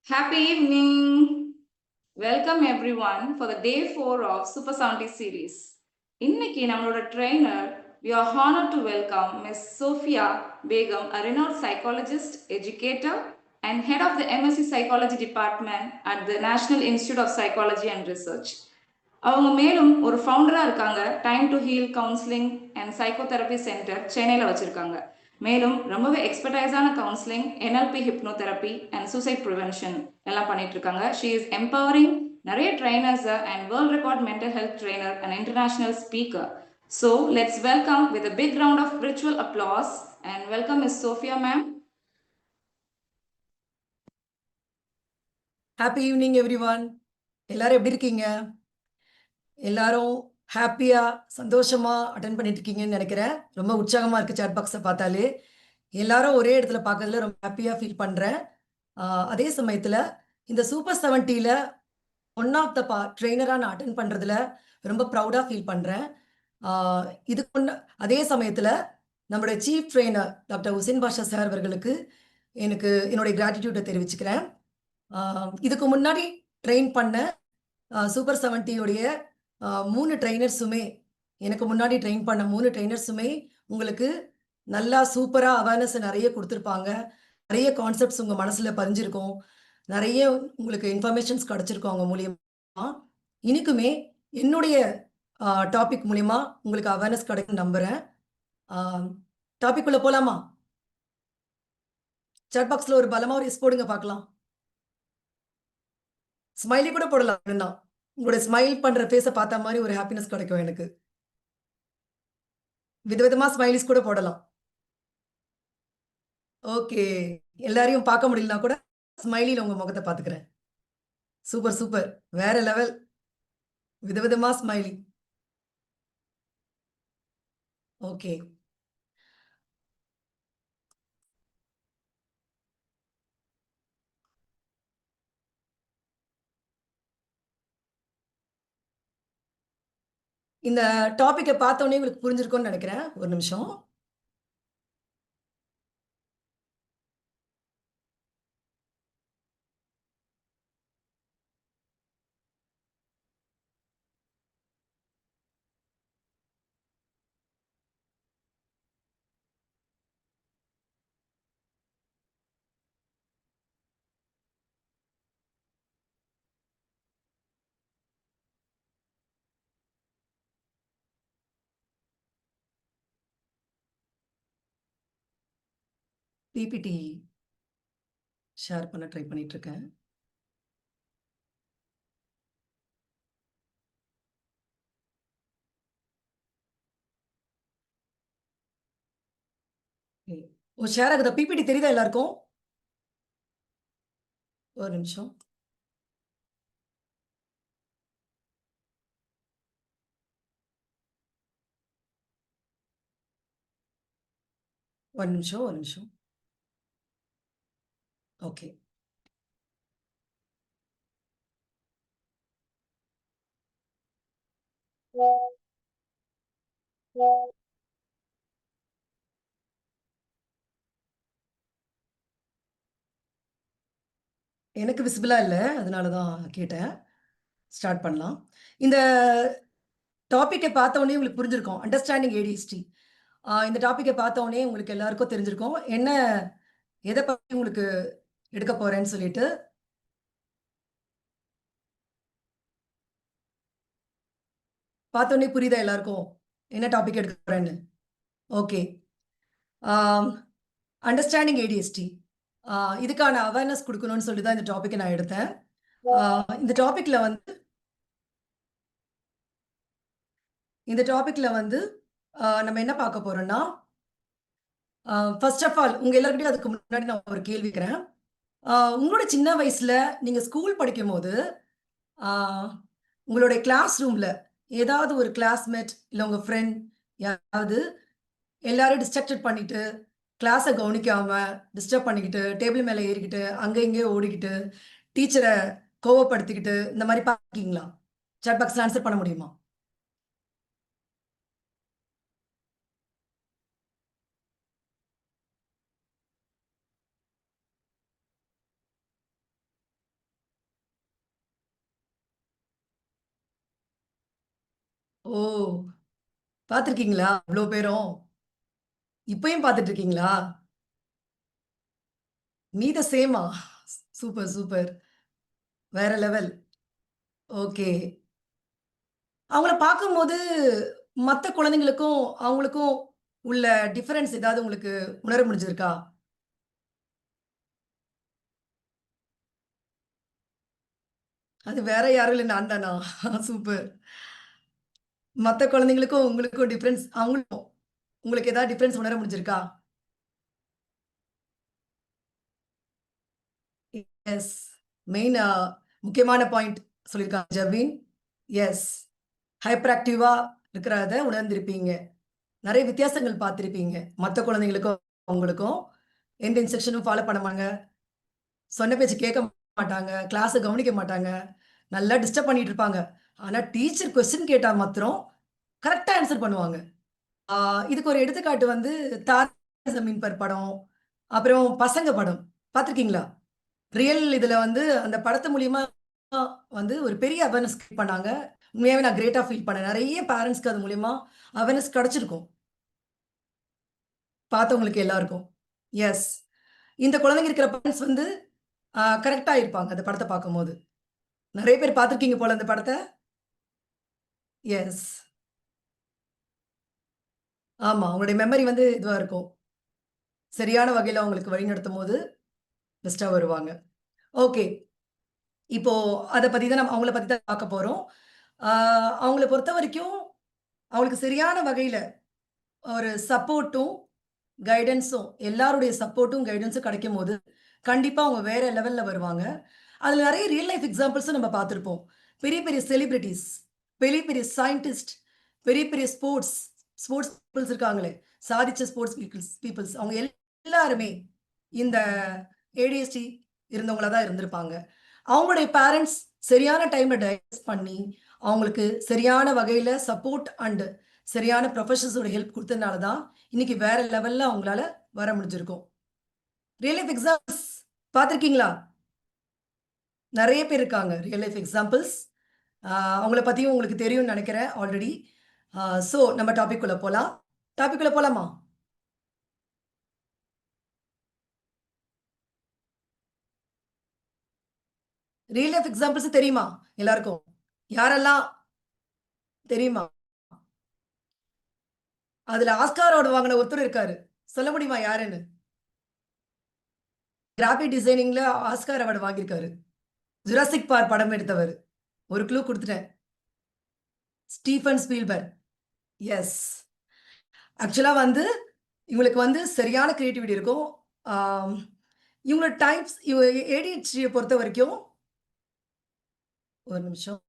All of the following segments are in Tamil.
Happy evening. Welcome everyone for the day 4 of Super 70 series. இன்னைக்கு நம்மளோட trainer, we are honored to welcome Ms. Sophia Begum, a renowned psychologist, educator, and head of the MSc Psychology Department at the National Institute of Psychology and Research. அவங்க மேலும் ஒரு ஃபவுண்டராக இருக்காங்க. Time to heal counselling and psychotherapy centre சென்னையில் வச்சுருக்காங்க. மேலும் ரொம்பவே எக்ஸ்பர்டைஸான counselling, NLP hypnotherapy and suicide prevention எல்லாம் பண்ணிட்டு இருக்காங்க. ஷீ இஸ் எம்பவரிங் நிறைய trainers and world record mental health trainer and international speaker. So let's welcome with a big round of virtual applause and welcome Ms. Sophia ma'am. Happy evening everyone. எல்லாரும் எப்படி இருக்கீங்க? எல்லாரும் ஹாப்பியா சந்தோஷமா அட்டன் பண்ணிட்டு இருக்கீங்கன்னு நினைக்கிறேன். ரொம்ப உற்சாகமா இருக்கு சாட் பாக்ஸை பார்த்தாலே. எல்லாரும் ஒரே இடத்துல பார்க்கறதுல ரொம்ப ஹாப்பியா ஃபீல் பண்றேன். அதே சமயத்துல இந்த சூப்பர் 70ல ஒன் ஆஃப் த ட்ரெயினரா நான் அட்டன் பண்றதுல ரொம்ப ப்ரௌடா ஃபீல் பண்றேன். அதே சமயத்துல நம்மளுடைய சீஃப் ட்ரெயினர் டாக்டர் உசேன் பாஷா சார் அவர்களுக்கு என்னுடைய கிராட்டிடியூட்டை தெரிவிச்சுக்கிறேன். இதுக்கு முன்னாடி ட்ரெயின் பண்ண சூப்பர் 70 3 ட்ரெயினர்ஸுமே, எனக்கு முன்னாடி ட்ரெயின் பண்ண 3 ட்ரெயினர்ஸுமே உங்களுக்கு நல்லா சூப்பராக அவேர்னஸ் நிறைய கொடுத்துருப்பாங்க. நிறைய கான்செப்ட்ஸ் உங்கள் மனசில் பதிஞ்சிருக்கும். நிறைய உங்களுக்கு இன்ஃபர்மேஷன்ஸ் கிடச்சிருக்கும் அவங்க மூலியமாக. இனிக்குமே என்னுடைய டாபிக் மூலிமா உங்களுக்கு அவேர்னஸ் கிடைக்கும் நம்புகிறேன். டாபிக் உள்ள போகலாமா? சாட் பாக்ஸில் ஒரு பலமாக ஒரு எஸ் போடுங்க பார்க்கலாம். ஸ்மைலி கூட போடலாம். உங்களோட ஸ்மைல் பண்ற ஃபேஸை பார்த்த மாதிரி ஒரு ஹாப்பினஸ் கிடைக்கும் எனக்கு. விதவிதமா ஸ்மைலிஸ் கூட போடலாம். ஓகே, எல்லாரையும் பார்க்க முடியலனா கூட ஸ்மைலியில் உங்க முகத்தை பார்த்துக்கிறேன். சூப்பர் சூப்பர், வேற லெவல். விதவிதமா ஸ்மைலி. ஓகே, இந்த டாபிக்கை பார்த்தோன்னே உங்களுக்கு புரிஞ்சிருக்கும்னு நினைக்கிறேன். ஒரு நிமிஷம். பிபிடி ஷேர் பண்ண ட்ரை பண்ணிட்டு இருக்கேன். ஒரு ஷேர் ஆகுதா? பிபிடி தெரியுதா எல்லாருக்கும்? ஒரு நிமிஷம். ஒரு நிமிஷம். ஓகே, எனக்கு விசிபிளா இல்லை, அதனால தான் கேட்டேன். ஸ்டார்ட் பண்ணலாம். இந்த டாப்பிக்கை பார்த்த உடனே உங்களுக்கு புரிஞ்சிருக்கும், அண்டர்ஸ்டாண்டிங் ஏடிஹெச்டி. இந்த டாப்பிக்கை பார்த்த உடனே உங்களுக்கு எல்லாருக்கும் தெரிஞ்சிருக்கும் என்ன, எதை பற்றி உங்களுக்கு எடுக்க போறேன்னு சொல்லிட்டு. பார்த்த உடனே புரியுதா எல்லாருக்கும் என்ன டாபிக் எடுக்க போறேன்னு? Okay, understanding ADHD. இதுக்கான அவேர்னஸ் கொடுக்கணும்னு சொல்லி தான் இந்த டாப்பிக்கை நான் எடுத்தேன். இந்த டாபிக்ல வந்து நம்ம என்ன பார்க்க போறோம்னா, ஃபர்ஸ்ட் ஆஃப் ஆல் உங்க எல்லார்கிட்டயும் அதுக்கு முன்னாடி நான் ஒரு கேள்வி கேட்கிறேன். உங்களோட சின்ன வயசுல நீங்க ஸ்கூல் படிக்கும்போது உங்களுடைய கிளாஸ் ரூம்ல ஏதாவது ஒரு கிளாஸ்மேட் இல்லை உங்க ஃப்ரெண்ட் யாராவது எல்லாரும் டிஸ்ட்ரக்டட் பண்ணிட்டு கிளாஸை கவனிக்காம டிஸ்டர்ப் பண்ணிக்கிட்டு டேபிள் மேலே ஏறிக்கிட்டு அங்கே இங்கே ஓடிக்கிட்டு டீச்சரை கோவப்படுத்திக்கிட்டு இந்த மாதிரி பார்க்கீங்களா? சாட் பாக்ஸ்ல ஆன்சர் பண்ண முடியுமா? ஓ! பார்த்துருக்கீங்களா இவ்ளோ பேரும்? இப்பயும் பார்த்துட்டு இருக்கீங்களா? மீத சேமா? Super, super. வேற லெவல். ஓகே. அவங்கள பார்க்கும்போது மத்த குழந்தைங்களுக்கும், அவங்களுக்கும் உள்ள டிஃபரன்ஸ் ஏதாவது உங்களுக்கு உணர முடிஞ்சிருக்கா? அது வேற யாரும் இல்ல நான் தானா? சூப்பர். மத்த குழந்தைங்களுக்கும் உங்களுக்கும் டிஃபரன்ஸ் அவங்களும் உங்களுக்கு ஏதாவது டிஃபரன்ஸ் உணர முடிஞ்சிருக்கா? எஸ். மெயின் முக்கியமான பாயிண்ட் சொல்லியிருக்காங்க ஜர்வின். எஸ். ஹைப்பர் ஆக்டிவா இருக்கிறத உணர்ந்திருப்பீங்க. நெறைய வித்தியாசங்கள் பார்த்திருப்பீங்க. மத்த குழந்தைங்களுக்கும், அவங்களுக்கும். எந்த இன்ஸ்ட்ரக்ஷனும் ஃபாலோ பண்ண மாட்டாங்க. சொன்ன பேச்சு கேட்க மாட்டாங்க. கிளாஸ கவனிக்க மாட்டாங்க. நல்லா டிஸ்டர்ப் பண்ணிட்டு இருப்பாங்க. ஆனா டீச்சர் கொஸ்டின் கேட்டா மாத்திரம் கரெக்ட்டா ஆன்ஸர் பண்ணுவாங்க. ஆ இதுக்கு ஒரு எடுத்துக்காட்டு வந்து தாரக ஜமீன் பர் படம். அப்புறம் பசங்க படம். பார்த்திருக்கீங்களா? ரியல் இதுல வந்து அந்த படத்து மூலியமா வந்து ஒரு பெரிய அவேர்னஸ் கிரியேட் பண்ணாங்க. உண்மையாவே நான் கிரேட்டா ஃபீல் பண்ணேன். நெறைய பேரன்ட்ஸ்க்கு அது மூலியமா அவேர்னஸ் கிடைச்சிருக்கும். பார்த்தவங்களுக்கு எல்லாருக்கும். எஸ். இந்த குழந்தைங்க இருக்கிற பேரண்ட்ஸ் வந்து கரெக்ட்டா இருப்பாங்க அந்த படத்த பார்க்கும்போது. நெறைய பேர் பார்த்திருக்கீங்க போல அந்த படத்த? எஸ். ஆமா. அவங்களுடைய மெமரி வந்து இதுவா இருக்கும். சரியான வகையில அவங்களுக்கு வழிநடத்தும்போது பெஸ்ட்டா வருவாங்க. ஓகே. இப்போ அத பத்தி தான் அவங்கள பத்தி தான் பார்க்க போறோம். ஆ அவங்கள பொறுத்தவரைக்கும் அவங்களுக்கு சரியான வகையில ஒரு சப்போர்ட்டும், கைடன்ஸும் எல்லாருடைய சப்போர்ட்டும், கைடன்ஸும் கிடைக்கும்போது, கண்டிப்பா அவங்க வேற லெவல்ல வருவாங்க. அதுல நெறைய ரியல் லைஃப் எக்ஸாம்பிள்ஸும் நம்ம பார்த்திருப்போம். பெரிய பெரிய செலிபிரிட்டீஸ், பெரிய பெரிய சயன்டிஸ்ட், பெரிய பெரிய ஸ்போர்ட்ஸ் பீப்பிள்ஸ் இருக்காங்களே, சாதிச்ச ஸ்போர்ட்ஸ் பீப்பிள்ஸ் அவங்க எல்லாருமே இந்த ADHD இருந்தவங்களா தான் இருந்திருப்பாங்க. அவங்களுடைய பேரண்ட்ஸ் சரியான டைம்ல டயக்னோஸ் பண்ணி, அவங்களுக்கு சரியான வகையில சப்போர்ட் அண்ட் சரியான ப்ரொஃபஷனல்ஸோட ஹெல்ப் குடுத்ததுனால தான், இன்னைக்கு வேற லெவல்ல அவங்களால வர முடிஞ்சிருக்கும். ரியல் லைஃப் எக்ஸாம்பிள்ஸ் பார்த்திருக்கீங்களா? நெறைய பேர் இருக்காங்க. Real life examples. ஆ அவங்கள பத்தியும் உங்களுக்கு தெரியும்னு நெனைக்கிறேன் ஆல்ரெடி. ஆ சோ நம்ம டாபிக் குள்ள போலாம். டாபிக் குள்ள போலாமா? ரியல் லைஃப் எக்ஸாம்பிள்ஸ் தெரியுமா எல்லாருக்கும்? யாரெல்லாம் தெரியுமா? அதுல ஆஸ்கார் அவார்ட் வாங்குன ஒருத்தர் இருக்காரு. சொல்ல முடியுமா யாருன்னு? கிராபிக் டிசைனிங்ல ஆஸ்கார் அவார்ட் வாங்கியிருக்காரு. ஜுராசிக் பார்க் படம் எடுத்தவரு. ஒரு க்ளூ குடுத்துட்டேன். Stephen Spielberg. எஸ். ஆக்சுவலா வந்து இவங்களுக்கு வந்து சரியான கிரியேட்டிவிட்டி இருக்கும். ஆம், இவங்களோட டைப்ஸ் ADHD பொறுத்தவரைக்கும் ஒரு நிமிஷம்.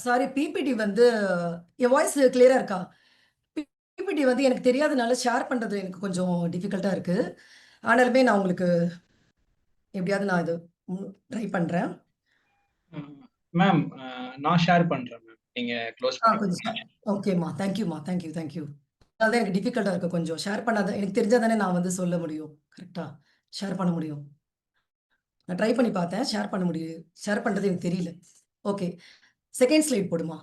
சாரி பிபிடி வந்து என் வாய்ஸ் கிளியரா இருக்கா? பிபிடி வந்து எனக்கு தெரியாதனால ஷேர் பண்றது எனக்கு கொஞ்சம் டிஃபிகல்ட்டா இருக்கு. ஆனாலுமே நான் உங்களுக்கு எப்படியாவது நான் இது ட்ரை பண்றேன். மேம் நான் ஷேர் பண்றேன் மேம். நீங்க க்ளோஸ் கொஞ்சம் பண்ணிக்கோங்க. ஓகேம்மா. தேங்க்யூம்மா. தேங்க்யூ. அதான் எனக்கு டிஃபிகல்ட்டா இருக்கு கொஞ்சம். ஷேர் பண்ணாத எனக்கு தெரிஞ்சா தானே நான் வந்து சொல்ல முடியும். கரெக்ட்டா? ஷேர் பண்ண முடியும். நான் ட்ரை பண்ணி பார்த்தேன். ஷேர் பண்றது எனக்கு தெரியல. ஓகே. செகண்ட் ஸ்லைட் போடுமா.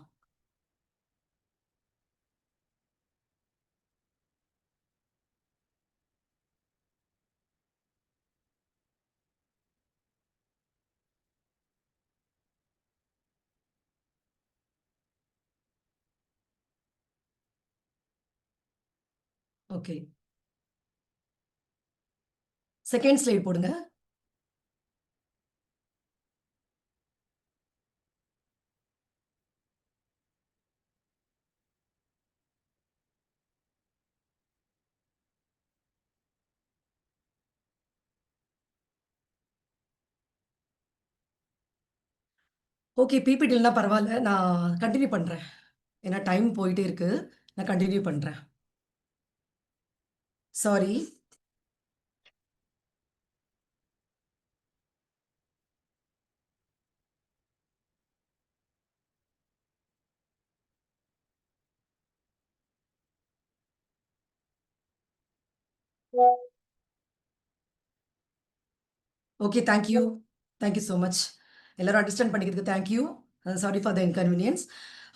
ஓகே. செகண்ட் ஸ்லைட் போடுங்க. ஓகே. பிபிடி இல்லனா பரவால்ல. நான் கன்டின்யூ பண்றேன். ஏன்னா டைம் போயிட்டே இருக்கு. நான் கன்டின்யூ பண்றேன். Sorry. Okay. Thank you. Thank you so much. எல்லாரும் அண்டர்ஸ்டாண்ட் பண்ணிக்கிறதுக்கு thank you. Sorry for the inconvenience.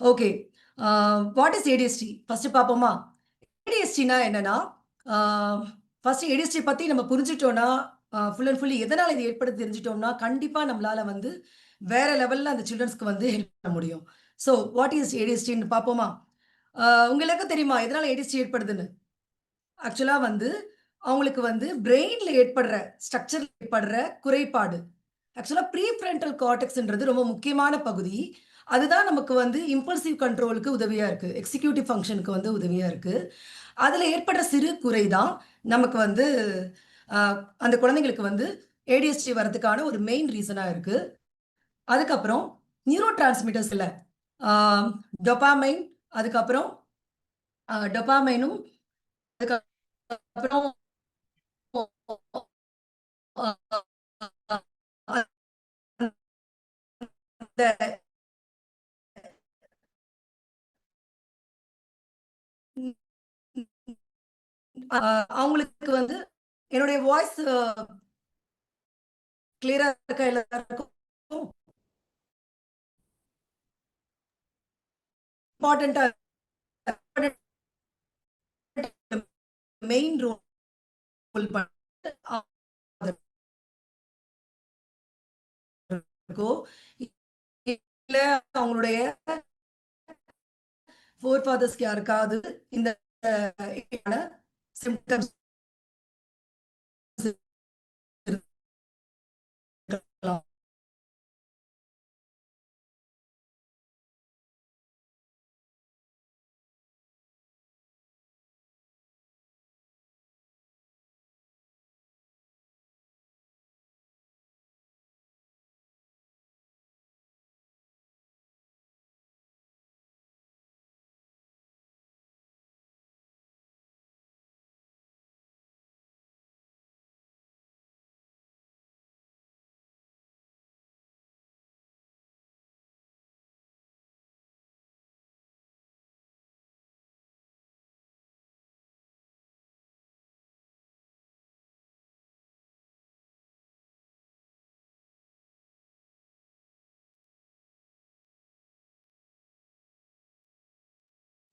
Okay. What is ADST? First பார்ப்போமா? ஏடிஎஸ்டினா என்னன்னா, ஃபர்ஸ்ட் ஏடிஎஸ்டி பத்தி நம்ம புரிஞ்சுட்டோம்னா, ஃபுல் அண்ட் ஃபுல்லி எதனால இது ஏற்படுது தெரிஞ்சுட்டோம்னா, கண்டிப்பா நம்மளால வந்து வேற லெவல்ல அந்த சில்ட்ரன்ஸ்க்கு வந்து ஹெல்ப் பண்ண முடியும். ஸோ வாட் இஸ் ஏடிஎஸ்டின்னு பார்ப்போமா? உங்க எல்லாருக்கும் தெரியுமா எதனால ஏடிஎஸ்டி ஏற்படுதுன்னு? ஆக்சுவலா வந்து அவங்களுக்கு வந்து பிரெயின்ல ஏற்படுற ஸ்ட்ரக்சர்ல ஏற்படுற குறைபாடு. ஆக்சுவலா ப்ரீஃப்ரண்டல் கார்டெக்ஸ்ன்றது ரொம்ப முக்கியமான பகுதி. அதுதான் நமக்கு வந்து இம்பல்சிவ் கண்ட்ரோலுக்கு உதவியா இருக்கு. எக்ஸிக்யூட்டிவ் ஃபங்ஷனுக்கு வந்து உதவியா இருக்கு. அதுல ஏற்படுற சிறு குறை தான் நமக்கு வந்து அ அந்த குழந்தைங்களுக்கு வந்து ஏடிஹெச்டி வரதுக்கான ஒரு மெயின் ரீசனா இருக்கு. அதுக்கப்புறம் நியூரோ டிரான்ஸ்மிட்டர்ஸ் இல்ல. ஆ டோபாமைன் அதுக்கப்புறம் டோபாமைனும் அதுக்கப்புறம் அந்த அவங்களுக்கு வந்து என்னுடைய வாய்ஸ் கிளியரா இருக்கா எல்லாருக்கும்? இம்பார்ட்டன்ட்டா மெயின் ரோல் இல்ல அவங்களுடைய ஃபோர் ஃபாதர்ஸ்க்கு யாருக்காவது இந்த சிம்டம்ஸ் இருக்கலாம்.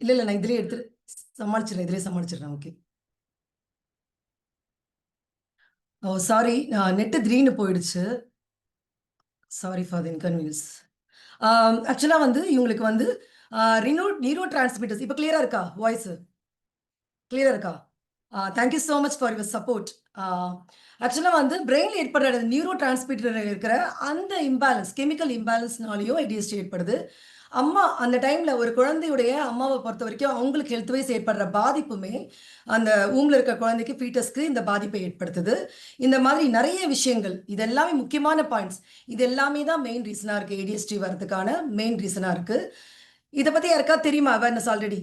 இல்ல நான் இதுலயே எடுத்து சமாளிச்சிடுறேன். ஓகே. ஓ சாரி. நெட் திடீர்னு போயிடுச்சு. Sorry for the inconvenience. ஆக்சுவலா வந்து இவங்களுக்கு வந்து நியூரோ டிரான்ஸ்மிட்டர்ஸ் இப்ப கிளியரா இருக்கா? வாய்ஸ் கிளியரா இருக்கா? Thank you so much for your support. ஆக்சுவலா வந்து பிரெயின்ல ஏற்படுற நியூரோ டிரான்ஸ்மிட்டர் இருக்கிற அந்த இம்பேலன்ஸ், கெமிக்கல் இம்பேலன்ஸ்னாலயும் ஏடிஹெச்டி ஏற்படுது. அம்மா அந்த டைம்ல ஒரு குழந்தையுடைய அம்மாவை பொறுத்த வரைக்கும் அவங்களுக்கு ஹெல்த் வைஸ் ஏற்படுற பாதிப்புமே அந்த ஊம்ல இருக்க குழந்தைக்கு ஃபீட்டஸ்க்கு இந்த பாதிப்பை ஏற்படுத்துது. இந்த மாதிரி நிறைய விஷயங்கள் இது எல்லாமே முக்கியமான பாயிண்ட்ஸ். இது எல்லாமே தான் மெயின் ரீசனா இருக்கு. ஏடிஹெச்டி வரதுக்கான மெயின் ரீசனா இருக்கு. இத பத்தி யாருக்காவது தெரியுமா? அவேர்னஸ் ஆல்ரெடி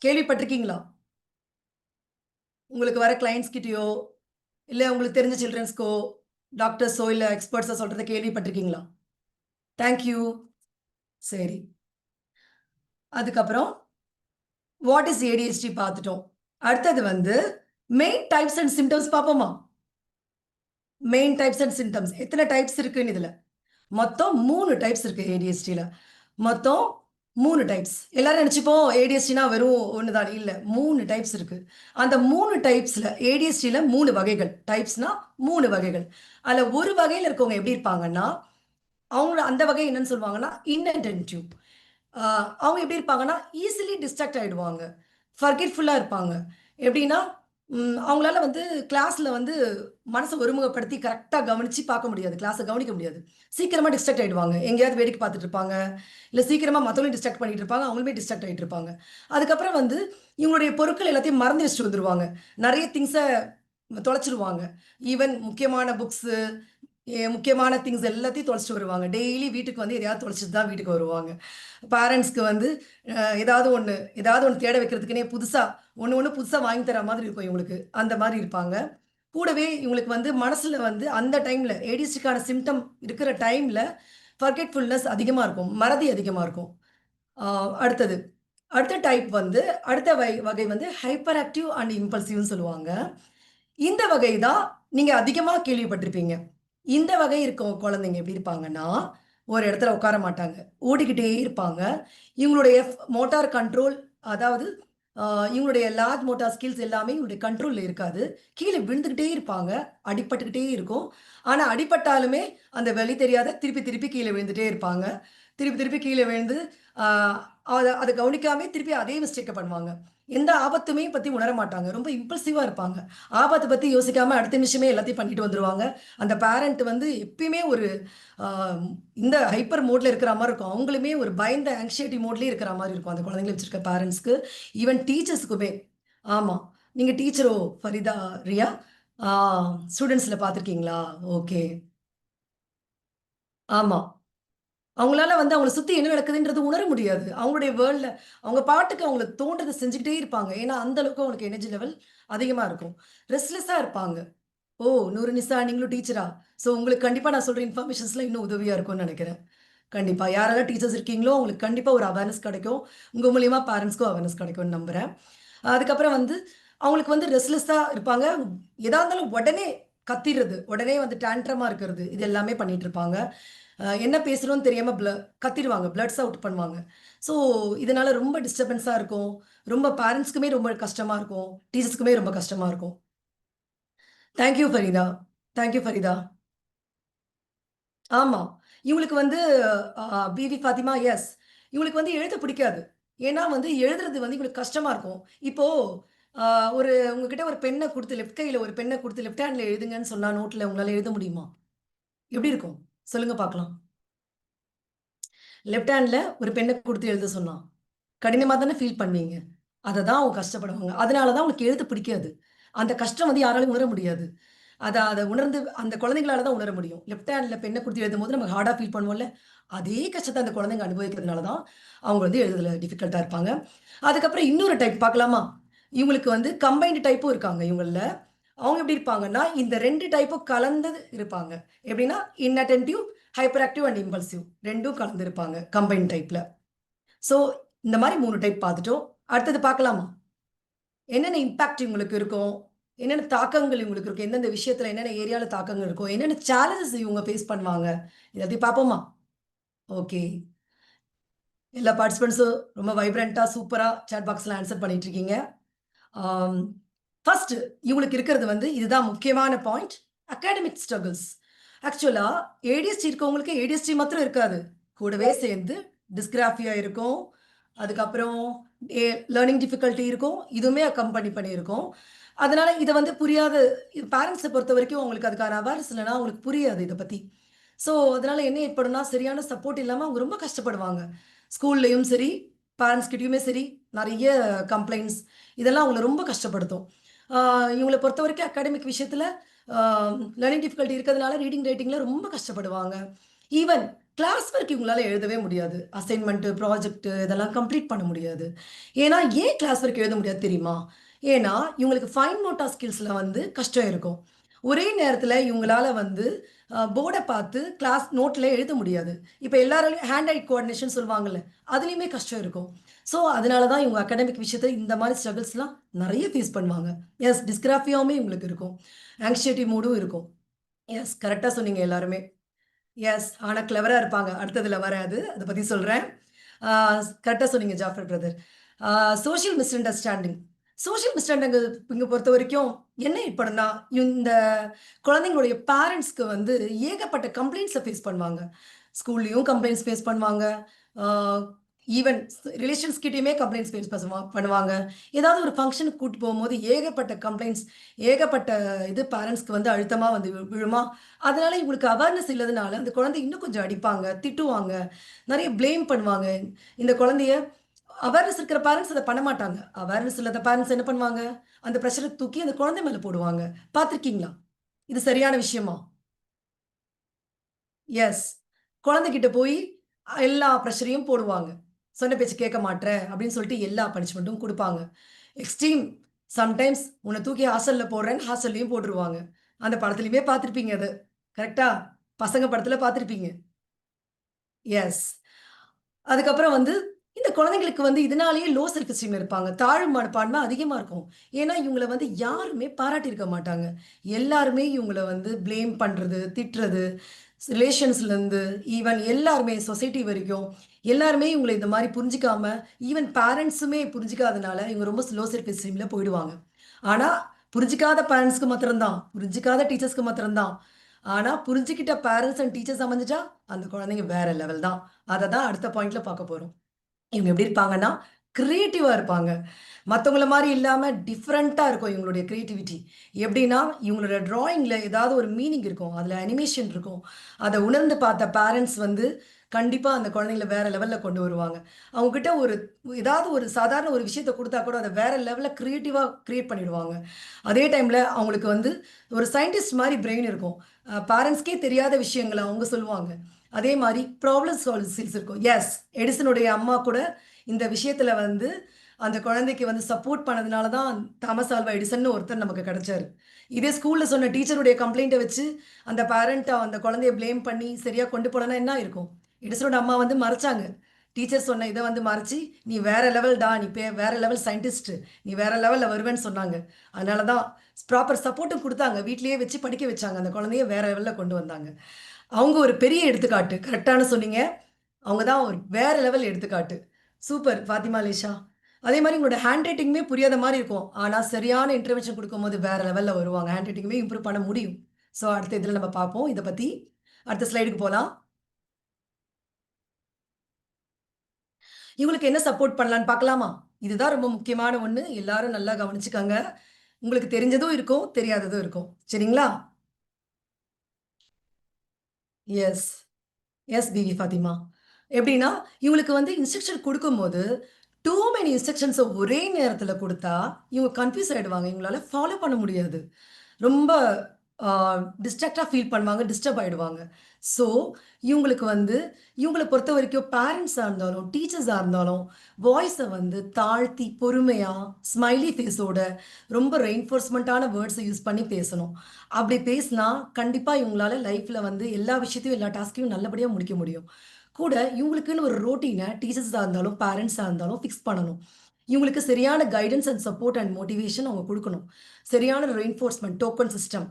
கேள்விப்பட்டிருக்கீங்களா? உங்களுக்கு வர கிளையண்ட்ஸ் கிட்டயோ இல்ல உங்களுக்கு தெரிஞ்ச சில்ட்ரன்ஸ்க்கோ டாக்டர்ஸோ இல்ல எக்ஸ்பர்ட்ஸோ சொல்றத கேள்விப்பட்டிருக்கீங்களா? Thank you. சரி. அதுக்கப்புறம் வாட் இஸ் ஏடிஹெச்டி பார்த்துட்டோம். அடுத்தது வந்து மெயின் டைப்ஸ் அண்ட் சிம்டம்ஸ் பார்ப்போமா? மெயின் டைப்ஸ் அண்ட் சிம்டம்ஸ் எத்தனை டைப்ஸ் இருக்குன்னு இதுல மொத்தம் 3 டைப்ஸ் இருக்கு ஏடிஹெச்டியில். மொத்தம் 3 டைப்ஸ். எல்லாரும் நினச்சிப்போம் ஏடிஹெச்டினா வெறும் ஒன்று தான். இல்லை, 3 டைப்ஸ் இருக்கு. அந்த 3 டைப்ஸில் ஏடிஹெச்டியில் 3 வகைகள். டைப்ஸ்னா 3 வகைகள். அதில் ஒரு வகையில் இருக்கவங்க எப்படி இருப்பாங்கன்னா, அவங்க அந்த வகை என்னன்னு சொல்லுவாங்கன்னா இன்அட்டென்டிவ். அவங்க எப்படி இருப்பாங்கன்னா ஈஸிலி டிஸ்ட்ராக்ட் ஆகிடுவாங்க, ஃபர்கெட்ஃபுல்லாக இருப்பாங்க. எப்படின்னா அவங்களால வந்து கிளாஸில் வந்து மனசை ஒருமுகப்படுத்தி கரெக்டாக கவனித்து பார்க்க முடியாது, கிளாஸை கவனிக்க முடியாது. சீக்கிரமாக டிஸ்ட்ராக்ட் ஆகிடுவாங்க, எங்கேயாவது வேடிக்கை பார்த்துட்டு இருப்பாங்க, இல்லை சீக்கிரமாக மற்றவங்களையும் டிஸ்ட்ராக்ட் பண்ணிட்டு இருப்பாங்க, அவங்களுமே டிஸ்ட்ராக்ட் ஆகிட்டு இருப்பாங்க. அதுக்கப்புறம் வந்து இவங்களுடைய பொருட்கள் எல்லாத்தையும் மறந்து வச்சுட்டு வந்துடுவாங்க, நிறைய திங்ஸை தொலைச்சிருவாங்க. ஈவன் முக்கியமான புக்ஸு, முக்கியமான திங்ஸ் எல்லாத்தையும் தொலைச்சிட்டு வருவாங்க. டெய்லி வீட்டுக்கு வந்து எதையாவது தொலைச்சிட்டு தான் வீட்டுக்கு வருவாங்க. பேரண்ட்ஸ்க்கு வந்து ஏதாவது ஒன்று தேட வைக்கிறதுக்குனே ஒன்று புதுசாக வாங்கி தர மாதிரி இருக்கும் இவங்களுக்கு. அந்த மாதிரி இருப்பாங்க. கூடவே இவங்களுக்கு வந்து மனசில் வந்து அந்த டைமில் ஏடிஹெச்டிக்கான சிம்டம் இருக்கிற டைமில் ஃபர்கெட்ஃபுல்னஸ் அதிகமாக இருக்கும், மறதி அதிகமாக இருக்கும். அடுத்த டைப் வந்து அடுத்த வகை வந்து ஹைப்பர் ஆக்டிவ் அண்ட் இம்பல்சிவ்னு சொல்லுவாங்க. இந்த வகை தான் நீங்கள் அதிகமாக கேள்விப்பட்டிருப்பீங்க. இந்த வகை இருக்க குழந்தைங்க எப்படி இருப்பாங்கன்னா, ஒரு இடத்துல உட்கார மாட்டாங்க, ஓடிக்கிட்டே இருப்பாங்க. இவங்களுடைய மோட்டார் கண்ட்ரோல், அதாவது இவங்களுடைய லார்ஜ் மோட்டார் ஸ்கில்ஸ் எல்லாமே இவங்களுடைய கண்ட்ரோலில் இருக்காது. கீழே விழுந்துக்கிட்டே இருப்பாங்க, அடிபட்டுக்கிட்டே இருக்கும். ஆனால் அடிபட்டாலுமே அந்த வலி தெரியாத திருப்பி திருப்பி கீழே விழுந்துட்டே இருப்பாங்க. திருப்பி திருப்பி கீழே விழுந்து அதை கவனிக்காமே திருப்பி அதே மிஸ்டேக்கை பண்ணுவாங்க. எந்த ஆபத்துமே பற்றி உணர மாட்டாங்க, ரொம்ப இம்பல்சிவாக இருப்பாங்க. ஆபத்தை பற்றி யோசிக்காமல் அடுத்த நிமிஷமே எல்லாத்தையும் பண்ணிட்டு வந்துடுவாங்க. அந்த பேரண்ட் வந்து எப்பயுமே ஒரு இந்த ஹைப்பர் மோடில் இருக்கிற மாதிரி இருக்கும். அவங்களுமே ஒரு பயந்த ஆங்ஷைட்டி மோட்லேயே இருக்கிற மாதிரி இருக்கும் அந்த குழந்தைங்களை வச்சுருக்க பேரண்ட்ஸ்க்கு, ஈவன் டீச்சர்ஸுக்குமே. ஆமாம், நீங்கள் டீச்சரோ ஃபரிதா, ரியா? ஸ்டூடெண்ட்ஸில் பார்த்துருக்கீங்களா? ஓகே. ஆமாம், அவங்களால வந்து அவங்கள சுத்தி என்ன நடக்குதுன்றது உணர முடியாது. அவங்களுடைய வேர்ல்ட்ல அவங்க பாட்டுக்கு அவங்களுக்கு தோன்றத செஞ்சுக்கிட்டே இருப்பாங்க. ஏன்னா, அந்த அளவுக்கு அவங்களுக்கு எனர்ஜி லெவல் அதிகமா இருக்கும். ரெஸ்ட்லெஸ்ஸா இருப்பாங்க. ஓ! நூறுநிசா நீங்களும் டீச்சரா? ஸோ உங்களுக்கு கண்டிப்பா நான் சொல்ற இன்ஃபர்மேஷன்ஸ்லாம் இன்னும் உதவியா இருக்கும்னு நெனைக்கிறேன். கண்டிப்பா. யாரெல்லாம் டீச்சர்ஸ் இருக்கீங்களோ, உங்களுக்கு கண்டிப்பா ஒரு அவேர்னஸ் கிடைக்கும். உங்க மூலியமா பேரண்ட்ஸ்க்கும் அவேர்னஸ் கிடைக்கும்னு நம்புறேன். அதுக்கப்புறம் வந்து அவங்களுக்கு வந்து ரெஸ்ட்லெஸ்ஸா இருப்பாங்க. எதா இருந்தாலும் உடனே கத்திறது, உடனே வந்து டான்ட்ரமா இருக்கிறது, இது எல்லாமே பண்ணிட்டு இருப்பாங்க. என்ன பேசுறோம்னு தெரியாம கத்திருவாங்க, பிளட்ஸ் அவுட் பண்ணுவாங்க. ஸோ இதனால ரொம்ப டிஸ்டர்பன்ஸா இருக்கும். ரொம்ப பேரண்ட்ஸ்க்குமே ரொம்ப கஷ்டமா இருக்கும். டீச்சர்ஸ்க்குமே ரொம்ப கஷ்டமா இருக்கும். Thank you Farida. Thank you Farida. ஆமா. இவங்களுக்கு வந்து பிவி ஃபாத்திமா, எஸ். இவங்களுக்கு வந்து எழுத பிடிக்காது. ஏன்னா வந்து எழுதுறது வந்து இவங்களுக்கு கஷ்டமா இருக்கும். இப்போ அ ஒரு உங்ககிட்ட ஒரு பெண்ண குடுத்து லெஃப்ட் கையில ஒரு பெண்ண குடுத்து லெஃப்ட் ஹேண்ட்ல எழுதுங்கன்னு சொன்னா நோட்ல உங்களால எழுத முடியுமா? எப்படி இருக்கும்? சொல்லுங்க பார்க்கலாம். லெஃப்ட் ஹேண்ட்ல ஒரு பெண்ண குடுத்து எழுத சொன்னா, கடினமா தானே ஃபீல் பண்ணுவீங்க. அத தான் அவங்க கஷ்டப்படுவாங்க. அதனால தான் அவங்களுக்கு எழுத பிடிக்காது. அந்த கஷ்டம் வந்து யாராலயும் உணர முடியாது. அத உணர்ந்து அந்த குழந்தைங்களால தான் உணர முடியும். லெஃப்ட் ஹேண்ட்ல பெண்ண குடுத்து எழுதும்போது நம்ம ஹார்டா ஃபீல் பண்ணுவோம்ல, அதே கஷ்டத்த அந்த குழந்தைங்க அனுபவிக்கிறதுனால தான் அவங்க வந்து எழுதுறதுல டிஃபிகல்ட்டா இருப்பாங்க. அதுக்கப்புறம் இன்னொரு டைப் பார்க்கலாமா? இவங்களுக்கு வந்து கம்பைன்டு டைப்பும் இருக்காங்க இவங்கள்ல. அவங்க எப்படி இருப்பாங்கன்னா, இந்த 2 டைப்பும் கலந்து இருப்பாங்க. எப்படின்னா, inattentive, hyper active and impulsive 2ம் கலந்து இருப்பாங்க கம்பைன்ட் டைப்ல. ஸோ இந்த மாரி 3 டைப் பார்த்துட்டோம். அடுத்தது பார்க்கலாமா? என்னென்ன இம்பாக்ட் இவங்களுக்கு இருக்கும்? என்னென்ன தாக்கங்கள் இவங்களுக்கு இருக்கும்? எந்தெந்த விஷயத்துல என்னென்ன ஏரியால தாக்கங்கள் இருக்கும்? என்னென்ன சேலஞ்சஸ் இவங்க ஃபேஸ் பண்ணுவாங்க? எல்லாத்தையும் பார்ப்போமா? ஓகே. எல்லா பார்ட்டிசிபெண்ட்ஸும் ரொம்ப வைப்ரன்ட்டா, சூப்பரா சாட் பாக்ஸ்ல ஆன்சர் பண்ணிட்டு இருக்கீங்க. ஆம். ஃபர்ஸ்ட் இவங்களுக்கு இருக்கிறது வந்து இதுதான் முக்கியமான பாயிண்ட். Academic struggles. ஆக்சுவலா ஏடிஎஸ்டி இருக்கவங்களுக்கு ஏடிஎஸ்டி மாத்திரம் இருக்காது. கூடவே சேர்ந்து டிஸ்கிராஃபியா இருக்கும். அதுக்கப்புறம் லேர்னிங் டிஃபிகல்ட்டி இருக்கும். இதுவுமே அக்கம்பெனி பண்ணியிருக்கும். அதனால இத வந்து புரியாத பேரண்ட்ஸ பொறுத்தவரைக்கும் அவங்களுக்கு அதுக்கான அவேர்னஸ் இல்லன்னா அவங்களுக்கு புரியாது இத பத்தி. ஸோ அதனால என்ன ஏற்படும்னா, சரியான சப்போர்ட் இல்லாம அவங்க ரொம்ப கஷ்டப்படுவாங்க. ஸ்கூல்லயும் சரி, பேரண்ட்ஸ் கிட்டயுமே சரி, நெறைய கம்ப்ளைண்ட்ஸ் இதெல்லாம் அவங்கள ரொம்ப கஷ்டப்படுத்தும். ஆ இவங்கள பொறுத்தவரைக்கும் அகாடமிக் விஷயத்துல ஆ லேர்னிங் டிஃபிகல்ட்டி இருக்கிறதுனால ரீடிங், ரைட்டிங்ல ரொம்ப கஷ்டப்படுவாங்க. ஈவன் கிளாஸ் ஒர்க் இவங்களால எழுதவே முடியாது. அசைன்மென்ட், ப்ராஜெக்ட் இதெல்லாம் கம்ப்ளீட் பண்ண முடியாது. ஏன் கிளாஸ் ஒர்க் எழுத முடியாது தெரியுமா? ஏன்னா, இவங்களுக்கு ஃபைன் மோட்டார் ஸ்கில்ஸ்ல வந்து கஷ்டம் இருக்கும். ஒரே நேரத்துல இவங்களால வந்து போர்டை பார்த்து கிளாஸ் நோட்ல எழுத முடியாது. இப்ப எல்லாராலையும் ஹேண்ட் ஐ கோஆர்டினேஷன் சொல்லுவாங்கல்ல, அதுலயுமே கஷ்டம் இருக்கும். ஸோ அதனால தான் இவங்க அகாடமிக் விஷயத்துல இந்த மாதிரி ஸ்ட்ரகிள்ஸ்லாம் நிறைய ஃபேஸ் பண்ணுவாங்க. எஸ், டிஸ்கிராஃபியாவுமே இவங்களுக்கு இருக்கும். ஆங்ஷைட்டி மூடும் இருக்கும். எஸ், கரெக்டா சொன்னீங்க எல்லாருமே. எஸ், ஆனா கிளவரா இருப்பாங்க. அடுத்ததுல வராது. அத பத்தி சொல்றேன். ஆ கரெக்ட்டா சொன்னீங்க Jafar brother. Social misunderstanding. Social miss இங்க பொறுத்தவரைக்கும் என்ன ஏற்படும்னா, இந்த குழந்தைங்களுடைய பேரண்ட்ஸ்க்கு வந்து ஏகப்பட்ட கம்ப்ளைண்ட்ஸ ஃபேஸ் பண்ணுவாங்க. ஸ்கூல்லயும் கம்ப்ளைண்ட்ஸ் ஃபேஸ் பண்ணுவாங்க. ஆ ஈவன் ரிலேஷன்ஸ் கிட்டயுமே கம்ப்ளைண்ட்ஸ் ஃபேஸ் பண்ணுவாங்க. ஏதாவது ஒரு ஃபங்ஷனுக்கு கூட்டு போகும்போது ஏகப்பட்ட கம்ப்ளைண்ட்ஸ், ஏகப்பட்ட இது பேரண்ட்ஸ்க்கு வந்து அழுத்தமா வந்து விழுமா. அதனால இவங்களுக்கு அவேர்னஸ் இல்லாதனால அந்த குழந்தைய இன்னும் கொஞ்சம் அடிப்பாங்க, திட்டுவாங்க, நெறைய ப்ளேம் பண்ணுவாங்க. இந்த குழந்தைய அவேர்னஸ் இருக்கிற பேரண்ட்ஸ் அத பண்ண மாட்டாங்க. அவேர்னஸ் இல்லாத பேரண்ட்ஸ் என்ன பண்ணுவாங்க? அந்த பிரஷர தூக்கி அந்த குழந்தை மேல போடுவாங்க. பார்த்திருக்கீங்களா? இது சரியான விஷயமா? எஸ். குழந்தைகிட்ட போய் எல்லா பிரஷரையும் போடுவாங்க. சொன்ன பேச்சு கேட்க மாட்ற அப்படின்னு சொல்லிட்டு எல்லா பனிஷ்மென்ட்டும் குடுப்பாங்க. எக்ஸ்ட்ரீம் சம்டைம்ஸ் உன்ன தூக்கி ஹாஸ்டல்ல போடுறேன்னு ஹாஸ்டல்லயும் போட்டுருவாங்க. அந்த படத்திலயுமே பார்த்திருப்பீங்க அது. கரெக்ட்டா? பசங்க படத்துல பார்த்திருப்பீங்க. எஸ். அதுக்கப்புறம் வந்து இந்த குழந்தைங்களுக்கு வந்து இதனாலேயே லோ செல்ஃப் எஸ்டீம்ல இருப்பாங்க. தாழ்வு மனப்பான்மை அதிகமா இருக்கும். ஏன்னா, இவங்கள வந்து யாருமே பாராட்டியிருக்க மாட்டாங்க. எல்லாருமே இவங்கள வந்து ப்ளேம் பண்றது, திட்டுறது, ரிலேஷன்ஸ்லேருந்து ஈவன் எல்லாருமே சொசைட்டி வரைக்கும் எல்லாருமே இவங்கள இந்த மாரி புரிஞ்சுக்காம, ஈவன் பேரண்ட்ஸுமே புரிஞ்சுக்காதனால இவங்க ரொம்ப லோ செல்ஃப் எஸ்டீம்ல போயிடுவாங்க. ஆனா, புரிஞ்சுக்காத பேரண்ட்ஸ்க்கு மாத்திரம் தான், புரிஞ்சுக்காத டீச்சர்ஸ்க்கு மாத்திரம் தான். ஆனா, புரிஞ்சுக்கிட்ட பேரண்ட்ஸ் அண்ட் டீச்சர்ஸ் அமைஞ்சுட்டா, அந்த குழந்தைங்க வேற லெவல் தான். அத தான் அடுத்த பாயிண்ட்ல பார்க்க போறோம். இவங்க எப்படி இருப்பாங்கன்னா, கிரியேட்டிவா இருப்பாங்க. மத்தவங்கள மாரி இல்லாம டிஃபரண்ட்டா இருக்கும் இவங்களுடைய கிரியேட்டிவிட்டி. எப்படின்னா, இவங்களோட டிராயிங்ல ஏதாவது ஒரு மீனிங் இருக்கும். அதுல அனிமேஷன் இருக்கும். அத உணர்ந்து பார்த்த பேரண்ட்ஸ் வந்து கண்டிப்பா அந்த குழந்தைங்கள வேற லெவல்ல கொண்டு வருவாங்க. அவங்க கிட்ட ஏதாவது ஒரு சாதாரண ஒரு விஷயத்த குடுத்தா கூட அத வேற லெவல்ல கிரியேட்டிவா கிரியேட் பண்ணிடுவாங்க. அதே டைம்ல அவங்களுக்கு வந்து ஒரு சயின்டிஸ்ட் மாரி பிரெயின் இருக்கும். பேரண்ட்ஸ்க்கே தெரியாத விஷயங்கள அவங்க சொல்லுவாங்க. அதே மாரி ப்ராப்ளம் சால்விங் ஸ்கில்ஸ் இருக்கும். எஸ், எடிசனுடைய அம்மா கூட இந்த விஷயத்துல வந்து அந்த குழந்தைக்கு வந்து சப்போர்ட் பண்ணதுனால தான் தாமஸ் ஆல்வா எடிசன்னு ஒருத்தர் நமக்கு கிடைச்சாரு. இதே ஸ்கூல்ல சொன்ன டீச்சருடைய கம்ப்ளைண்ட்ட வச்சு அந்த பேரண்ட் அந்த குழந்தைய ப்ளேம் பண்ணி சரியா கொண்டு போலன்னா என்ன ஆயிருக்கும்? எடிசனோட அம்மா வந்து மறைச்சாங்க. டீச்சர் சொன்ன இத வந்து மறைச்சு, "நீ வேற லெவல்டா. நீ வேற லெவல் சயின்டிஸ்ட். நீ வேற லெவல்ல வருவேன்னு" சொன்னாங்க. அதனால தான் ப்ராப்பர் சப்போர்ட்டும் குடுத்தாங்க. வீட்லயே வச்சு படிக்க வச்சாங்க. அந்த குழந்தைய வேற லெவல்ல கொண்டு வந்தாங்க. அவங்க ஒரு பெரிய எடுத்துக்காட்டு. கரெக்ட்டான சொன்னீங்க. அவங்க தான் ஒரு வேற லெவல் எடுத்துக்காட்டு. சூப்பர் ஃபாத்திமா லேஷா. அதே மாரி உங்களோட ஹேண்ட் ரைட்டிங்குமே புரியாத மாரி இருக்கும். ஆனா சரியான இன்டர்வென்ஷன் குடுக்கும்போது வேற லெவல்ல வருவாங்க. ஹேண்ட் ரைட்டிங்குமே இம்ப்ரூவ் பண்ண முடியும். ஸோ அடுத்த இதுல நம்ம பார்ப்போம் இத பத்தி. அடுத்த ஸ்லைடுக்கு போலாம். இவங்களுக்கு என்ன சப்போர்ட் பண்ணலான்னு பார்க்கலாமா? இதுதான் ரொம்ப முக்கியமான ஒண்ணு. எல்லாரும் நல்லா கவனிச்சுக்கங்க. உங்களுக்கு தெரிஞ்சதும் இருக்கும், தெரியாததும் இருக்கும். சரிங்களா? எஸ். S PV Fathima. எப்படின்னா, இவங்களுக்கு வந்து இன்ஸ்ட்ரக்ஷன் குடுக்கும்போது, டூ மெனி இன்ஸ்ட்ரக்ஷன்ஸ ஒரே நேரத்தில குடுத்தா, இவங்க கன்ஃப்யூஸ் ஆயிடுவாங்க. இவங்களால ஃபாலோ பண்ண முடியாது. ரொம்ப ஆ டிஸ்ட்ராக்ட்டா ஃபீல் பண்ணுவாங்க. டிஸ்டர்ப் ஆயிடுவாங்க. ஸோ, இவங்களுக்கு வந்து இவங்கள பொறுத்தவரைக்கும் பேரண்ட்ஸா இருந்தாலும், டீச்சர்ஸா இருந்தாலும், வாய்ஸ வந்து தாழ்த்தி, பொறுமையா, ஸ்மைலி ஃபேஸோட ரொம்ப ரெயின்ஃபோர்ஸ்மென்ட்டான வேர்ட்ஸ யூஸ் பண்ணி பேசணும். அப்படி பேசினா, கண்டிப்பா இவங்களால லைஃப்ல வந்து எல்லா விஷயத்தையும், எல்லா டாஸ்க்கையும் நல்லபடியா முடிக்க முடியும். கூட இவங்களுக்குன்னு ஒரு ரொட்டீன டீச்சர்ஸா இருந்தாலும், பேரண்ட்ஸா இருந்தாலும் ஃபிக்ஸ் பண்ணணும். இவங்களுக்கு சரியான guidance and support and motivation அவங்க குடுக்கணும். சரியான ரெயின்ஃபோர்ஸ்மென்ட், டோக்கன் சிஸ்டம்,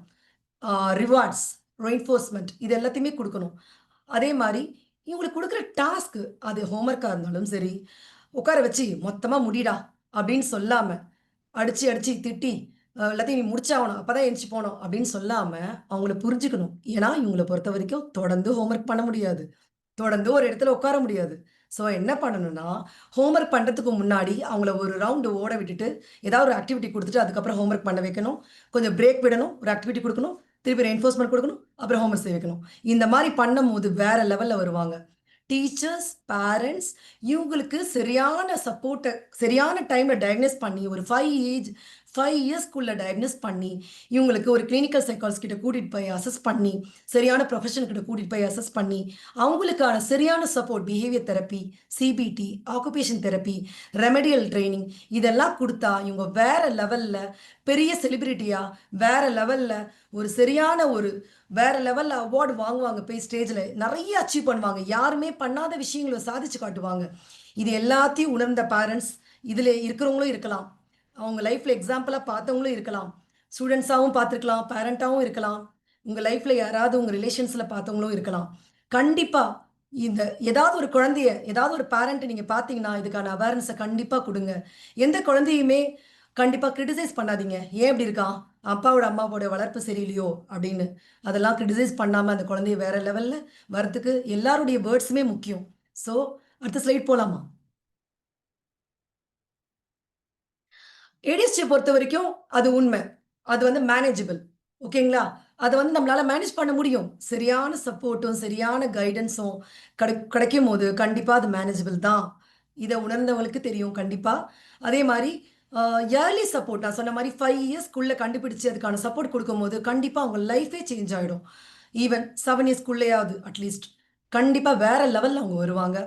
ஆ ரிவார்ட்ஸ், ரெயின்ஃபோர்ஸ்மென்ட் இது எல்லாத்தையுமே குடுக்கணும். அதே மாரி இவங்களுக்கு குடுக்குற டாஸ்க் அது ஹோம் ஒர்க்கா இருந்தாலும் சரி, உட்கார வச்சு "மொத்தமா முடிடா" அப்படின்னு சொல்லாம, அடிச்சு, அடிச்சு திட்டி, எல்லாத்தையும் நீ முடிச்சாகணும். அப்பதான் எந்திச்சு போணும் அப்படின்னு சொல்லாம, அவங்கள புரிஞ்சுக்கணும். ஏன்னா, இவங்கள பொறுத்தவரைக்கும் தொடர்ந்து ஹோம் ஒர்க் பண்ண முடியாது. தொடர்ந்து ஒரு இடத்துல உட்கார முடியாது. ஸோ என்ன பண்ணணும்னா, ஹோம் ஒர்க் பண்றதுக்கு முன்னாடி அவங்கள ஒரு ரவுண்ட் ஓட விட்டுட்டு, ஏதாவது ஒரு ஆக்டிவிட்டி குடுத்துட்டு, அதுக்கப்புறம் ஹோம் ஒர்க் பண்ண வைக்கணும். கொஞ்சம் பிரேக் விடணும். ஒரு ஆக்டிவிட்டி குடுக்கணும். திருப்பி ரெயின்ஃபோர்ஸ்மென்ட் குடுக்கணும். அப்புறம் ஹோம் ஒர்க் செய்ய வைக்கணும். இந்த மாரி பண்ணும்போது வேற லெவல்ல வருவாங்க. டீச்சர்ஸ், பேரண்ட்ஸ் இவங்களுக்கு சரியான சப்போர்ட்ட சரியான டைம்ல டயக்னோஸ் பண்ணி ஒரு 5 5 இயர்ஸ்க்குள்ள டயக்னோஸ் பண்ணி இவங்களுக்கு ஒரு கிளினிக்கல் சைக்காலஜிஸ்ட் கிட்ட கூட்டிட்டு போய் அசஸ் பண்ணி சரியான ப்ரொஃபஷன் கிட்ட கூட்டிட்டு போய் அசஸ் பண்ணி அவங்களுக்கான சரியான support behaviour therapy, CBT, occupation therapy, remedial training இதெல்லாம் கொடுத்தா இவங்க வேற லெவல்ல பெரிய செலிபிரிட்டியா வேற லெவல்ல ஒரு சரியான ஒரு வேற லெவல்ல அவார்டு வாங்குவாங்க. போய் ஸ்டேஜ்ல நிறைய அச்சீவ் பண்ணுவாங்க. யாருமே பண்ணாத விஷயங்களை சாதிச்சு காட்டுவாங்க. இது எல்லாத்தையும் உணர்ந்த பேரண்ட்ஸ் இதுல இருக்கிறவங்களும் இருக்கலாம், அவங்க லைஃப்ல எக்ஸாம்பிளா பார்த்தவங்களும் இருக்கலாம், ஸ்டூடெண்ட்ஸாவும் பார்த்துருக்கலாம், பேரண்டாவும் இருக்கலாம், உங்க லைஃப்ல யாராவது உங்க ரிலேஷன்ஸ்ல பார்த்தவங்களும் இருக்கலாம். கண்டிப்பா இந்த ஏதாவது ஒரு குழந்தைய ஏதாவது ஒரு பேரண்ட் நீங்க பார்த்தீங்கன்னா இதுக்கான அவேர்னஸை கண்டிப்பா கொடுங்க. எந்த குழந்தையுமே கண்டிப்பா கிரிட்டிசைஸ் பண்ணாதீங்க. ஏன் இப்படி இருக்கான், அப்பாவோட அம்மாவோட வளர்ப்பு சரியில்லையோ அப்படின்னு. அதெல்லாம் கிரிட்டிசைஸ் பண்ணாம அந்த குழந்தைய வேற லெவல்ல வரத்துக்கு எல்லாருடைய வேர்ட்ஸுமே முக்கியம். ஸோ அடுத்த ஸ்லைட் போலாமா? ஏடிஎஸ்டியை பொறுத்த வரைக்கும் அது உண்மை, அது வந்து மேனேஜபிள். ஓகேங்களா? அதை வந்து நம்மளால மேனேஜ் பண்ண முடியும். சரியான சப்போர்ட்டும் சரியான கைடன்ஸும் கிடைக்கும் போது கண்டிப்பா அது மேனேஜபிள் தான். இதை உணர்ந்தவங்களுக்கு தெரியும் கண்டிப்பா. அதே மாதிரி ஏர்லி சப்போர்ட் நான் சொன்ன மாதிரி 5 இயர்ஸ்க்குள்ள கண்டுபிடிச்சு அதுக்கான சப்போர்ட் கொடுக்கும்போது கண்டிப்பா அவங்க லைஃபே சேஞ்ச் ஆயிடும். ஈவன் 7 இயர்ஸ்க்குள்ளேயாவது அட்லீஸ்ட் கண்டிப்பா வேற லெவல்ல அவங்க வருவாங்க.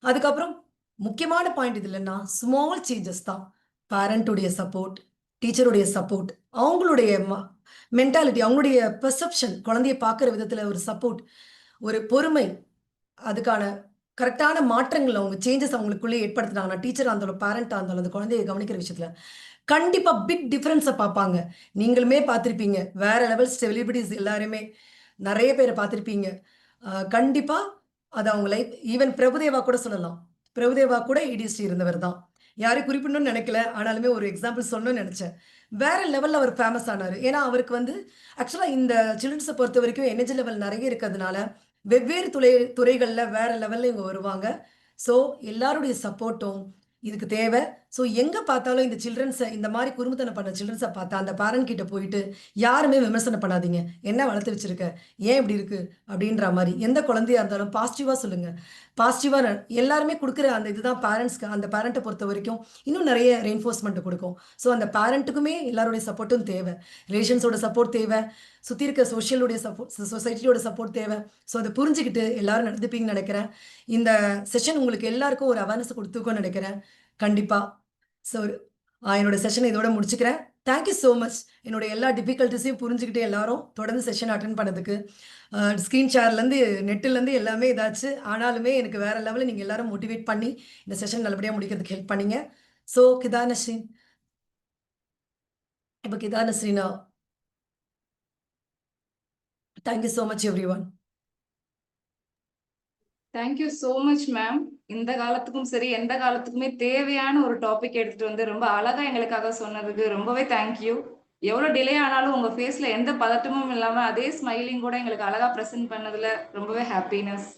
அதுக்கப்புறம் முக்கியமான பாயிண்ட் இது இல்லைன்னா ஸ்மால் சேஞ்சஸ் தான். பேரண்ட்டுடைய சப்போர்ட், டீச்சருடைய சப்போர்ட், அவங்களுடைய மென்டாலிட்டி, அவங்களுடைய பெர்செப்ஷன், குழந்தைய பார்க்குற விதத்தில் ஒரு சப்போர்ட், ஒரு பொறுமை, அதுக்கான கரெக்டான மாற்றங்கள் அவங்க சேஞ்சஸ் அவங்களுக்குள்ளே ஏற்படுத்தினாங்கன்னா டீச்சராக இருந்தாலும் பேரண்டாக இருந்தாலும் அந்த குழந்தைய கவனிக்கிற விஷயத்தில் கண்டிப்பாக பிக் டிஃப்ரென்ஸை பார்ப்பாங்க. நீங்களுமே பார்த்துருப்பீங்க, வேற லெவல் செலிபிரிட்டிஸ் எல்லாருமே நிறைய பேரை பார்த்துருப்பீங்க. கண்டிப்பாக அது அவங்க லைஃப். ஈவன் பிரபுதேவா கூட சொல்லலாம். பிரபுதேவா கூட ஏடிஎஸ்டி இருந்தவர் தான். யாரையும் குறிப்பிடணும்னு நினைக்கல, ஆனாலுமே ஒரு எக்ஸாம்பிள் சொல்லணும்னு நினைச்சேன். வேற லெவல்ல அவர் ஃபேமஸ் ஆனாரு. ஏன்னா அவருக்கு வந்து ஆக்சுவலா இந்த சில்ட்ரன்ஸை பொறுத்த வரைக்கும் எனர்ஜி லெவல் நிறைய இருக்கிறதுனால வெவ்வேறு துறைகள்ல வேற லெவல்ல இவங்க வருவாங்க. ஸோ எல்லாருடைய சப்போர்ட்டும் இதுக்கு தேவை. ஸோ எங்க பார்த்தாலும் இந்த சில்ட்ரன்ஸை இந்த மாதிரி குறும்புத்தனம் பண்ண சில்ட்ரன்ஸை பார்த்தா அந்த பேரண்ட் கிட்ட போயிட்டு யாருமே விமர்சனம் பண்ணாதீங்க. என்ன வளர்த்து வச்சிருக்க, ஏன் இப்படி இருக்கு அப்படின்ற மாதிரி. எந்த குழந்தையா இருந்தாலும் பாசிட்டிவா சொல்லுங்க. பாசிட்டிவா எல்லாருமே கொடுக்குற அந்த இதுதான் பேரண்ட்ஸ்க்கு, அந்த பேரண்ட்டை பொறுத்த வரைக்கும் இன்னும் நிறைய ரெயின்ஃபோர்ஸ்மெண்ட் கொடுக்கும். ஸோ அந்த பேரண்ட்டுக்குமே எல்லாருடைய சப்போர்ட்டும் தேவை, ரிலேஷன்ஸோட சப்போர்ட் தேவை, சுற்றி இருக்க சோஷியலுடைய சப்போர்ட், சொசைட்டியோட சப்போர்ட் தேவை. ஸோ அதை புரிஞ்சுக்கிட்டு எல்லாரும் நடந்துப்பீங்கன்னு நினைக்கிறேன். இந்த செஷன் உங்களுக்கு எல்லாருக்கும் ஒரு அவேர்னஸ் கொடுத்துருக்கோன்னு நினைக்கிறேன் கண்டிப்பா. ஸோ என்னோட செஷனை இதோட முடிச்சுக்கிறேன். Thank you so much. என்னோட எல்லா டிஃபிகல்ட்டிஸையும் புரிஞ்சுக்கிட்டு எல்லாரும் தொடர்ந்து செஷன் அட்டன் பண்ணதுக்கு. ஸ்க்ரீன் ஷேர்லேருந்து நெட்டுலேருந்து எல்லாமே இதாச்சு. ஆனாலுமே எனக்கு வேற லெவலில் நீங்கள் எல்லாரும் மோட்டிவேட் பண்ணி இந்த செஷன் நல்லபடியாக முடிக்கிறதுக்கு ஹெல்ப் பண்ணீங்க. ஸோ கிதானஸ்ரீன், இப்போ கிதானஸ்ரீனா thank you so much everyone. Thank you so much ma'am. இந்த காலத்துக்கும் சரி எந்த காலத்துக்குமே தேவையான ஒரு டாபிக் எடுத்துட்டு வந்து ரொம்ப அழகா எங்களுக்காக சொன்னதுக்கு ரொம்பவே தேங்க்யூ. எவ்வளோ டிலே ஆனாலும் உங்க ஃபேஸ்ல எந்த பதட்டமும் இல்லாம அதே ஸ்மைலிங் கூட எங்களுக்கு அழகா ப்ரெசென்ட் பண்ணதுல ரொம்பவே ஹாப்பினஸ்.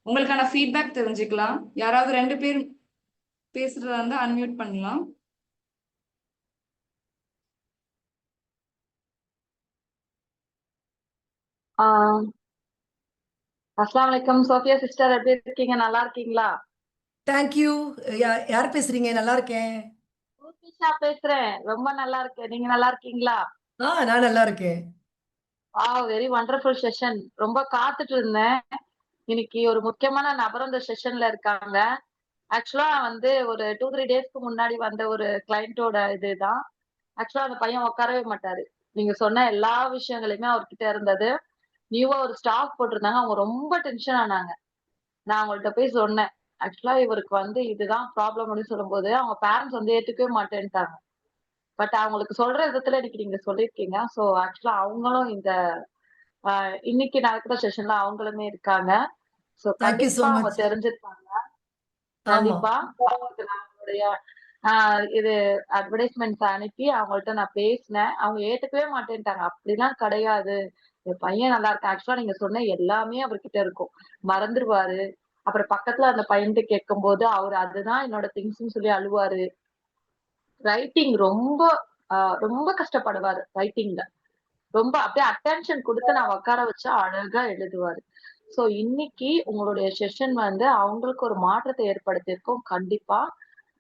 உங்களுக்கான ஃபீட்பேக் தெரிஞ்சுக்கலாம். யாராவது 2 பேர் பேசுறதா இருந்தா அன்மியூட் பண்ணலாம். அஸ்ஸலாமு அலைக்கும் சோஃபியா சிஸ்டர், எப்படி இருக்கீங்க? நல்லா இருக்கீங்களா? தேங்க்யூ. யார் பேசுறீங்க? நல்லா இருக்கேன். ஊர்மிஷா பேசுறேன். ரொம்ப நல்லா இருக்கேன். நீங்க நல்லா இருக்கீங்களா? நான் நல்லா இருக்கேன். Very wonderful session. ரொம்ப காத்துட்டு இருந்தேன். இன்னைக்கு ஒரு முக்கியமான நபர் இந்த செஷன்ல இருக்காங்க. ஆக்சுவலா வந்து ஒரு 2-3 டேஸ்க்கு முன்னாடி வந்த ஒரு கிளையண்டோட இதுதான். ஆக்சுவலா அந்த பையன் உட்காரவே மாட்டாரு. நீங்க சொன்ன எல்லா விஷயங்களுமே அவர்கிட்ட இருந்தது. நியூவா ஒரு ஸ்டாஃப் போட்டிருந்தாங்க. அவங்க ரொம்ப டென்ஷன் ஆனாங்க. நான் அவங்கள்ட்ட போய் சொன்னேன். ஆக்சுவலா இவருக்கு வந்து இதுதான் ப்ராப்ளம் அப்படின்னு சொல்லும்போது, அவங்க பேரண்ட்ஸ் வந்து ஏத்துக்கவே மாட்டேன்ட்டாங்க. பட் அவங்களுக்கு சொல்ற விதத்துல இன்னைக்கு நீங்க சொல்லியிருக்கீங்க. ஸோ ஆக்சுவலா அவங்களும் இந்த இன்னைக்கு நடக்கிற செஷன்ல அவங்களுமே இருக்காங்க. ஸோ தேங்க்யூ ஸோ கண்டிப்பா அவங்க மச். தெரிஞ்சிருப்பாங்க. ஆமா. கண்டிப்பா அவங்களுக்கு நான் அவங்களுடைய இது அட்வர்டைஸ்மெண்ட்ஸ் அனுப்பி அவங்கள்ட்ட நான் பேசினேன். அவங்க ஏத்துக்கவே மாட்டேன்ட்டாங்க. அப்படிலாம் கிடையாது. என் பையன் நல்லா இருக்கான். ஆக்சுவலா நீங்க சொன்ன எல்லாமே அவர்கிட்ட இருக்கும். மறந்துருவாரு. அப்புறம் பக்கத்துல அந்த பையன்ட்ட கேட்கும்போது, அவரு அதுதான் என்னோட திங்ஸ்ன்னு சொல்லி அழுவாரு. ரைட்டிங் ரொம்ப ரொம்ப கஷ்டப்படுவாரு ரைட்டிங்ல. ரொம்ப அப்படியே அட்டென்ஷன் குடுத்து நான் உட்கார வச்சா அழகா எழுதுவாரு. சோ இன்னைக்கு உங்களுடைய செஷன் வந்து அவங்களுக்கு ஒரு மாற்றத்தை ஏற்படுத்தியிருக்கும் கண்டிப்பா.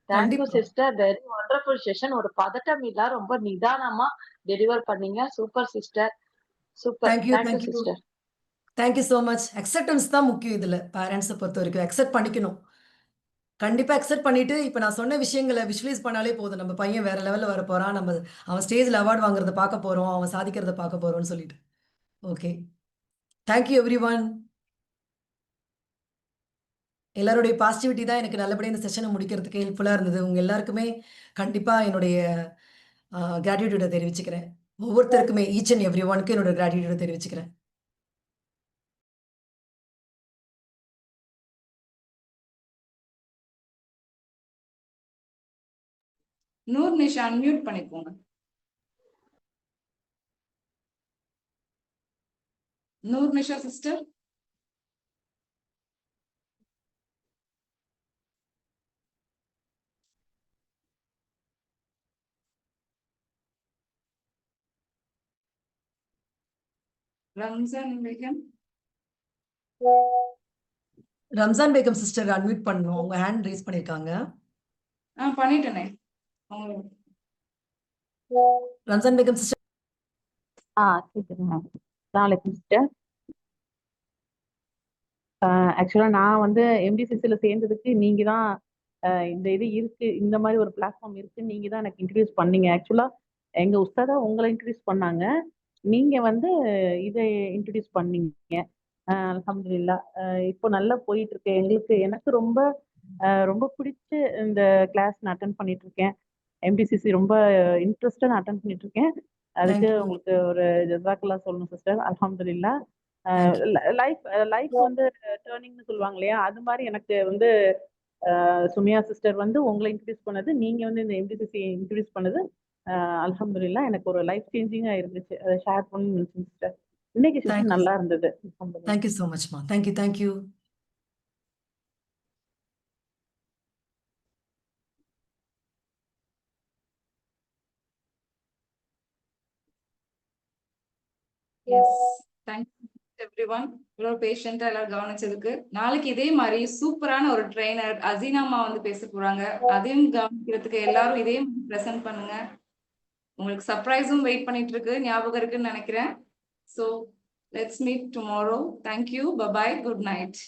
தேங்க்யூ கண்டிப்பா. சிஸ்டர். Very wonderful session. ஒரு பதட்டம் இல்ல. ரொம்ப நிதானமா டெலிவர் பண்ணீங்க. Super sister. Super. Thank you, thank you thank you. Sister. Thank you so much. Acceptance தான் முக்கியம் இதுல. பேரண்ட்ஸ பொறுத்தவரைக்கும் அக்செப்ட் பண்ணிக்கணும். கண்டிப்பா அக்செப்ட் பண்ணிட்டு, இப்ப நான் சொன்ன விஷயங்கள விஷுவலைஸ் பண்ணாலே போதும். நம்ம பையன் வேற லெவல்ல வரப்போறான். அவன் ஸ்டேஜ்ல அவார்ட் வாங்குறத பார்க்க போறோம். அவன் சாதிக்கிறத பார்க்க போறோம்னு சொல்லிட்டு. ஓகே. Thank you everyone. எல்லாருடைய பாசிட்டிவிட்டி தான் எனக்கு நல்லபடியா இந்த செஷன முடிக்கிறதுக்கு ஹெல்ப்ஃபுல்லா இருந்தது. உங்க எல்லாருக்குமே கண்டிப்பா என்னுடைய கிராட்டிட்யூட தெரிவிச்சுக்கிறேன். ஒவ்வொருத்தருக்குமே ஈச் அண்ட் எவ்ரி ஒன்க்கு என்னோட கிராட்டிட்யூட தெரிவிச்சுக்கிறேன். நூர் நிஷா அன்மியூட் பண்ணிக்கோங்க. Noor Nisha sister. Ramzan Begum. Ramzan Begum sister unmute பண்ணணும். அவங்க ஹேண்ட் ரைஸ் பண்ணிருக்காங்க. பண்ணிட்டேனே. ரம்ஜான் பேகம் சிஸ்டர். கேக்குதுங்க. அஸ்ஸலாமு சிஸ்டர். ஆக்சுவலா நான் வந்து எம்டிசிசில சேர்ந்ததுக்கு நீங்க தான் இந்த இது இருக்கு, இந்த மாதிரி ஒரு பிளாட்ஃபார்ம் இருக்கு, நீங்க தான் எனக்கு இன்ட்ரடியூஸ் பண்ணீங்க. ஆக்சுவலா எங்க உஸ்தாதா உங்களை இன்ட்ரடியூஸ் பண்ணாங்க. நீங்க வந்து இதை இன்ட்ரடியூஸ் பண்ணீங்க. அல்ஹம்துலில்லாஹ். இப்போ நல்லா போயிட்டு இருக்கு எங்களுக்கு. எனக்கு ரொம்ப ரொம்ப பிடிச்ச இந்த கிளாஸ் நான் அட்டன் பண்ணிட்டு இருக்கேன். எம்டிசிசி ரொம்ப இன்ட்ரெஸ்டா நான் அட்டன் பண்ணிட்டு இருக்கேன். அதுக்கு தேங்க்யூ. உங்களுக்கு ஒரு ஜஸாக்கல்லாஹ் சொல்லணும் சிஸ்டர். அல்ஹம்துலில்லாஹ். தேங்க்யூ. லைஃப் வந்து டேர்னிங்னு சொல்லுவாங்க இல்லையா, அது மாதிரி எனக்கு வந்து சுமியா சிஸ்டர் வந்து உங்களை இன்ட்ரடியூஸ் பண்ணது, நீங்க வந்து இந்த எம்டிசிசி இன்ட்ரடியூஸ் பண்ணது அல்ஹம்துலில்லாஹ் எனக்கு ஒரு லைஃப் சேஞ்சிங்கா இருந்துச்சு. அதை ஷேர் பண்ணி நினைச்சேன் சிஸ்டர். இன்னைக்கு செஷன் தேங்க்யூ. நல்லா இருந்தது. அல்ஹம்துலில்லாஹ். தேங்க்யூ ஸோ மச்மா. Thank you, thank you. Yes. Thank you everyone. இவ்வளவு பேஷண்டா எல்லாரும் கவனிச்சதுக்கு. நாளைக்கு இதே மாதிரி சூப்பரான ஒரு ட்ரெய்னர் அசீனாமா வந்து பேச போறாங்க. அதையும் கவனிக்கிறதுக்கு எல்லாரும் இதே மாதிரி ப்ரெசென்ட் பண்ணுங்க. உங்களுக்கு சர்ப்ரைஸும் வெயிட் பண்ணிட்டு இருக்கு, ஞாபகம் இருக்குன்னு நினைக்கிறேன். So let's meet tomorrow. Thank you. Bye bye. Good night.